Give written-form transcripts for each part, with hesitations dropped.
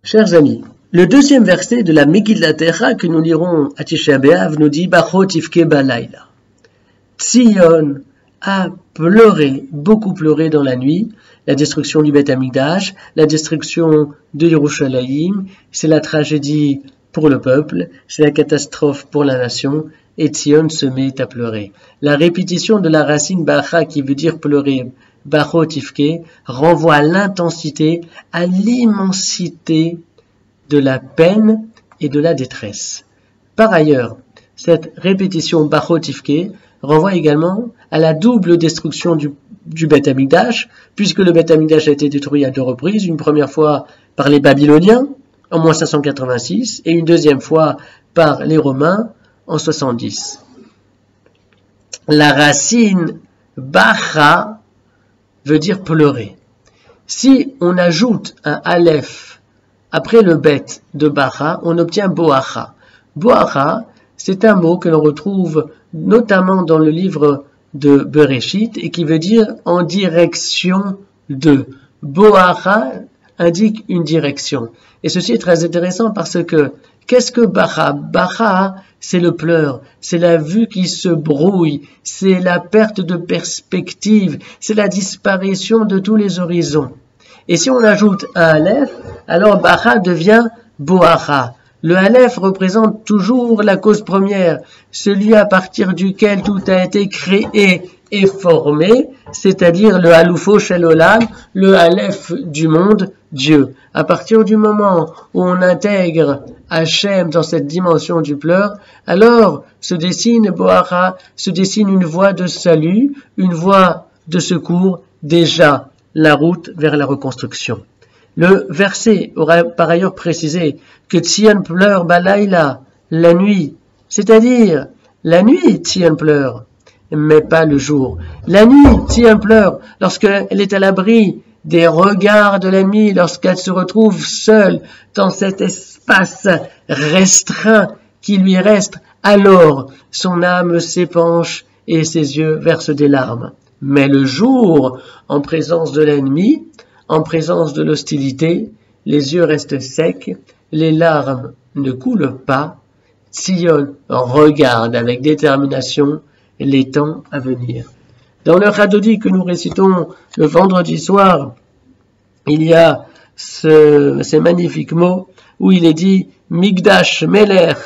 Chers amis, le deuxième verset de la Megillat Eicha que nous lirons à Tisha B'Av nous dit Bachot Tivke Balayla. Tzion a pleuré, beaucoup pleuré dans la nuit, la destruction du Beth Amikdash, la destruction de Yerushalayim, c'est la tragédie pour le peuple, c'est la catastrophe pour la nation, et Tzion se met à pleurer. La répétition de la racine Bacha qui veut dire pleurer, Bachot Tivke, renvoie à l'intensité, à l'immensité de la peine et de la détresse. Par ailleurs, cette répétition Bachot Tivke renvoie également à la double destruction du Beth Amikdash, puisque le Beth Amikdash a été détruit à deux reprises, une première fois par les Babyloniens en moins 586 et une deuxième fois par les Romains en 70. La racine Bacha veut dire pleurer. Si on ajoute un Aleph après le Bet de Bacha, on obtient Boacha. Boacha, c'est un mot que l'on retrouve notamment dans le livre de Bereshit et qui veut dire en direction de. Boacha indique une direction. Et ceci est très intéressant parce que qu'est-ce que Bacha? Bacha, c'est le pleur, c'est la vue qui se brouille, c'est la perte de perspective, c'est la disparition de tous les horizons. Et si on ajoute un Aleph, alors Bacha devient Boacha. Le Aleph représente toujours la cause première, celui à partir duquel tout a été créé et formé, c'est-à-dire le Halufo Shel Olam, le Aleph du monde, Dieu. À partir du moment où on intègre Hachem dans cette dimension du pleur, alors se dessine Boacha, se dessine une voie de salut, une voie de secours, déjà la route vers la reconstruction. Le verset aura par ailleurs précisé que Tzion pleure Balayla, la nuit, c'est-à-dire la nuit Tzion pleure, mais pas le jour. La nuit Tzion pleure lorsqu'elle est à l'abri des regards de l'ennemi, lorsqu'elle se retrouve seule dans cet espace restreint qui lui reste, alors son âme s'épanche et ses yeux versent des larmes. Mais le jour, en présence de l'ennemi, en présence de l'hostilité, les yeux restent secs, les larmes ne coulent pas, Tzion regarde avec détermination les temps à venir. Dans le Chadodi que nous récitons le vendredi soir, il y a ces magnifiques mots où il est dit Migdash Melech,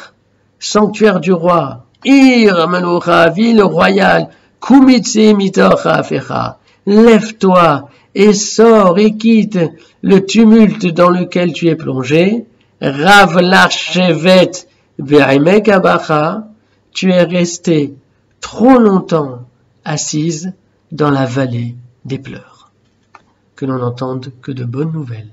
sanctuaire du roi, Ir Melucha, ville royale, Kumitzi mitocha afecha, lève-toi et sors et quitte le tumulte dans lequel tu es plongé. Rav Lachevet Be'emek Abacha, tu es resté trop longtemps assise dans la vallée des pleurs. Que l'on n'entende que de bonnes nouvelles.